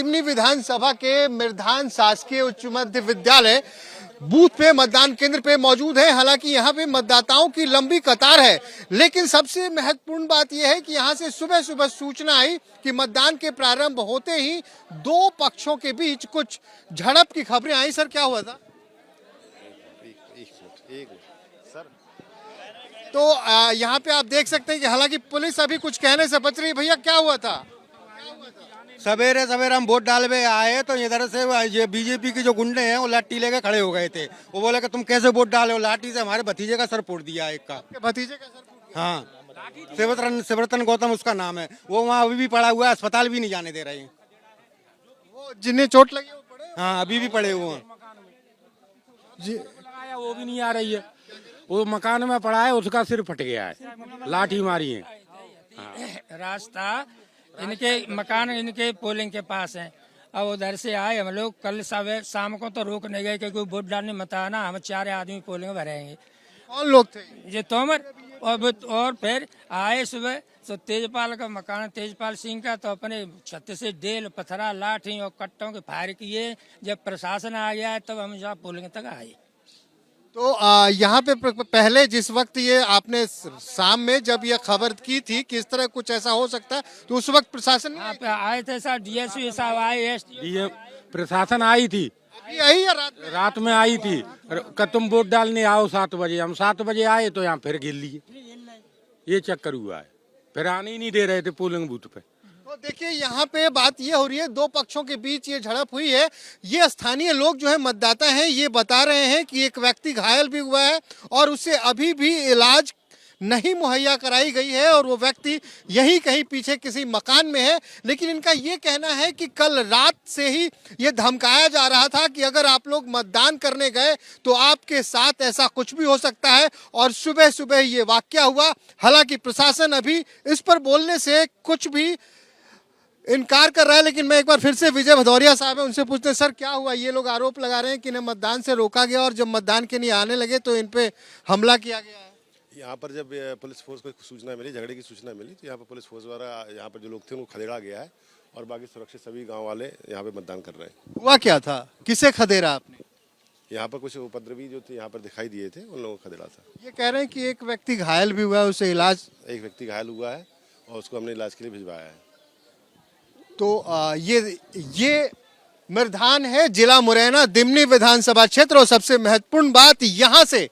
दिमनी विधानसभा के मिर्धान शासकीय उच्च मध्य विद्यालय बूथ पे मतदान केंद्र पे मौजूद है। हालांकि यहाँ पे मतदाताओं की लंबी कतार है, लेकिन सबसे महत्वपूर्ण बात यह है कि यहाँ से सुबह सुबह सूचना आई कि मतदान के प्रारंभ होते ही दो पक्षों के बीच कुछ झड़प की खबरें आई। सर, क्या हुआ था? तो यहाँ पे आप देख सकते हैं कि हालांकि पुलिस अभी कुछ कहने से बच रही है। भैया, क्या हुआ था? सवेरे सवेरे हम वोट डालने आए तो इधर से ये बीजेपी के जो गुंडे हैं वो लाठी लेके खड़े हो गए थे। वो बोले कि तुम कैसे वोट डाले हो? लाठी से हमारे भतीजे का सर फोड़ दिया, एक का। भतीजे का सर फोड़ दिया? हाँ, शिवरतन गौतम उसका नाम है। वो वहाँ अभी भी पड़ा हुआ है, अस्पताल भी नहीं जाने दे रहे हैं। वो जिन्हें चोट लगी वो पड़े? हाँ, अभी भी पड़े हुए हैं जी। वो भी नहीं आ रही है। वो मकान में पड़ा है, उसका सिर फट गया है, लाठी मारी है। रास्ता इनके मकान इनके पोलिंग के पास है। अब उधर से आए हम लोग। कल सवेरे शाम को तो रोक नहीं गए क्योंकि वोट डालने मत आना, हम 4 आदमी पोलिंग भरेंगे। कौन लोग थे? ये तोमर और फिर आए सुबह तो तेजपाल का मकान, तेजपाल सिंह का, तो अपने छत से डेल पत्थरा लाठी और कट्टों के फायर किए। जब प्रशासन आ गया है तब हम यहाँ पोलिंग तक आए। तो यहाँ पे पहले जिस वक्त ये आपने शाम में जब ये खबर की थी कि इस तरह कुछ ऐसा हो सकता है, तो उस वक्त प्रशासन यहाँ पे आए थे सर, डीएसपी साहब आए, प्रशासन आई थी। यही या रात में आई थी कि तुम वोट डालने आओ 7 बजे। हम 7 बजे आए तो यहाँ फिर गिर लिए। ये चक्कर हुआ है, फिर आने ही नहीं दे रहे थे पोलिंग बूथ पे। तो देखिए, यहाँ पे बात ये हो रही है, दो पक्षों के बीच ये झड़प हुई है। ये स्थानीय लोग जो है मतदाता हैं, ये बता रहे हैं कि एक व्यक्ति घायल भी हुआ है और उसे अभी भी इलाज नहीं मुहैया कराई गई है और वो व्यक्ति यहीं कहीं पीछे किसी मकान में है। लेकिन इनका ये कहना है कि कल रात से ही ये धमकाया जा रहा था कि अगर आप लोग मतदान करने गए तो आपके साथ ऐसा कुछ भी हो सकता है, और सुबह सुबह ये वाकया हुआ। हालांकि प्रशासन अभी इस पर बोलने से कुछ भी इनकार कर रहा है, लेकिन मैं एक बार फिर से विजय भदौरिया साहब है, उनसे पूछते हैं, सर क्या हुआ? ये लोग आरोप लगा रहे हैं कि इन्हें मतदान से रोका गया और जब मतदान के लिए आने लगे तो इन पे हमला किया गया है। यहाँ पर जब पुलिस फोर्स को सूचना मिली, झगड़े की सूचना मिली, तो यहाँ पर पुलिस फोर्स द्वारा यहाँ पर जो लोग थे उनको खदेड़ा गया है और बाकी सुरक्षित सभी गाँव वाले यहाँ पे मतदान कर रहे हैं। हुआ क्या था? किसे खदेड़ा आपने? यहाँ पर कुछ उपद्रवी जो थे यहाँ पर दिखाई दिए थे, उन लोगों को खदेड़ा था। ये कह रहे हैं कि एक व्यक्ति घायल भी हुआ है, उसे इलाज एक व्यक्ति घायल हुआ है और उसको हमने इलाज के लिए भिजवाया है। तो ये मिर्धान है, जिला मुरैना, दिमनी विधानसभा क्षेत्र। और सबसे महत्वपूर्ण बात, यहाँ से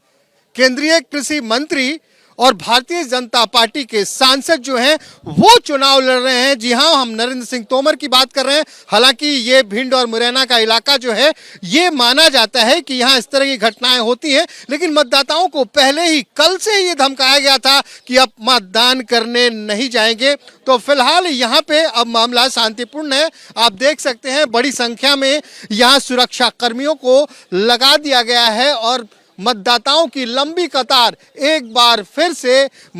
केंद्रीय कृषि मंत्री और भारतीय जनता पार्टी के सांसद जो हैं वो चुनाव लड़ रहे हैं। जी हाँ, हम नरेंद्र सिंह तोमर की बात कर रहे हैं। हालांकि ये भिंड और मुरैना का इलाका जो है, ये माना जाता है कि यहाँ इस तरह की घटनाएं होती हैं, लेकिन मतदाताओं को पहले ही कल से ये धमकाया गया था कि अब मतदान करने नहीं जाएंगे। तो फिलहाल यहाँ पे अब मामला शांतिपूर्ण है। आप देख सकते हैं बड़ी संख्या में यहाँ सुरक्षा कर्मियों को लगा दिया गया है और मतदाताओं की लंबी कतार एक बार फिर से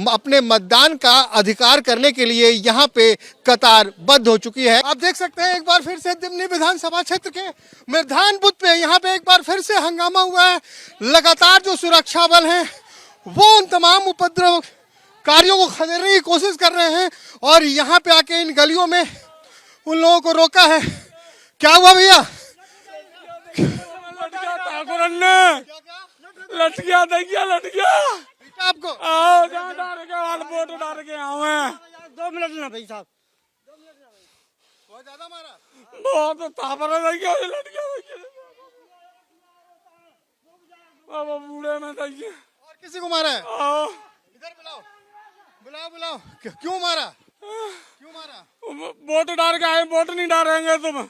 अपने मतदान का अधिकार करने के लिए यहाँ पे कतार बद्ध हो चुकी है। आप देख सकते हैं एक बार फिर से दिमनी विधानसभा क्षेत्र के मिर्धान बूथ पे यहाँ पे एक बार फिर से हंगामा हुआ है। लगातार जो सुरक्षा बल हैं वो उन तमाम उपद्रवकारियों को खदेड़ने की कोशिश कर रहे हैं और यहाँ पे आके इन गलियों में उन लोगों को रोका है। क्या हुआ भैया? लट गया, देखिए लट गया आपको। आओ डाल के वोट डाल के आए 2 मिनट ना भाई साहब। बहुत ज्यादा मारा, बहुत तापर देखिए, लट गया बाबा बूढ़े में देखिए। और किसी को मारा है? आओ इधर बुलाओ, बुलाओ बुलाओ। क्यों मारा? क्यों मारा? वोट डाल के आए, वोट नहीं डालेंगे तुम?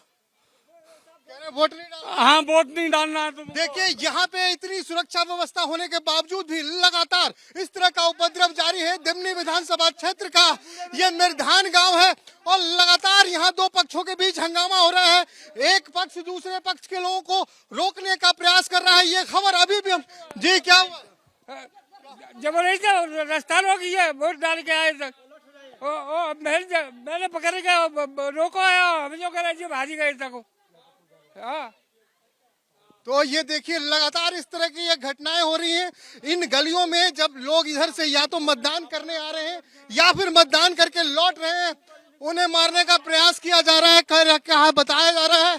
कह रहे वोट नहीं डालना? हाँ, वोट नहीं डालना है तुम। देखिए, यहाँ पे इतनी सुरक्षा व्यवस्था होने के बावजूद भी लगातार इस तरह का उपद्रव जारी है। दिमनी विधानसभा क्षेत्र का ये मिर्धान गांव है और लगातार यहाँ दो पक्षों के बीच हंगामा हो रहा है। एक पक्ष दूसरे पक्ष के लोगों को रोकने का प्रयास कर रहा है। ये खबर अभी भी हम जी क्या हुआ? जबरदस्ती रास्ता रोकी है, वोट डाल के आए तक मैंने पकड़ के रोको है, हम जो कह रहे भाजी गए तक। तो ये देखिए, लगातार इस तरह की ये घटनाएं हो रही हैं इन गलियों में। जब लोग इधर से या तो मतदान करने आ रहे हैं या फिर मतदान करके लौट रहे हैं, उन्हें मारने का प्रयास किया जा रहा है। कहा बताया जा रहा है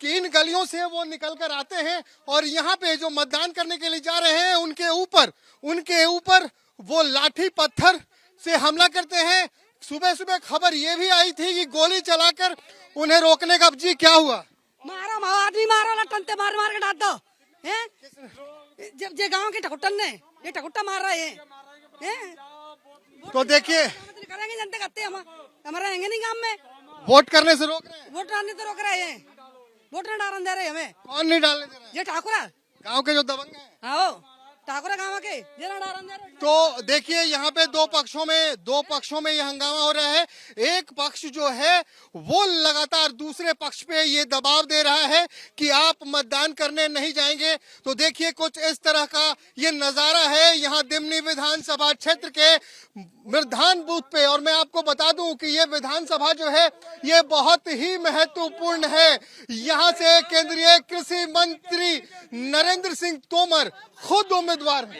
कि इन गलियों से वो निकल कर आते हैं और यहाँ पे जो मतदान करने के लिए जा रहे हैं उनके ऊपर वो लाठी पत्थर से हमला करते हैं। सुबह सुबह खबर ये भी आई थी कि गोली चलाकर उन्हें रोकने का। जी क्या हुआ? मारो आदमी मारो लटनते मार मार के डाल दो हैं। जब जे गांव के ठकुट्टन ने ये ठकुट्टा मार रहे हैं। तो देखिए करेंगे जनता करते हम हमारे रहेंगे नहीं गांव में। वोट करने से रोक रहे हैं। वोट डालने तो रोक रहे हैं। वोट नहीं डालने दे रहे हमें। कौन नहीं डालने दे रहा है? ये ठाकुरा गांव के जो दबंग हैं। आओ ठाकुरा गांव के ये ना डालने दे रहे। तो देखिए यहाँ पे दो पक्षों में ये हंगामा हो रहा है। एक पक्ष जो है वो लगातार दूसरे पक्ष पे ये दबाव दे रहा है कि आप मतदान करने नहीं जाएंगे। तो देखिए कुछ इस तरह का ये नजारा है यहाँ दिमनी विधानसभा क्षेत्र के मतदान बूथ पे। और मैं आपको बता दूं कि ये विधानसभा जो है ये बहुत ही महत्वपूर्ण है। यहाँ से केंद्रीय कृषि मंत्री नरेंद्र सिंह तोमर खुद उम्मीदवार हैं।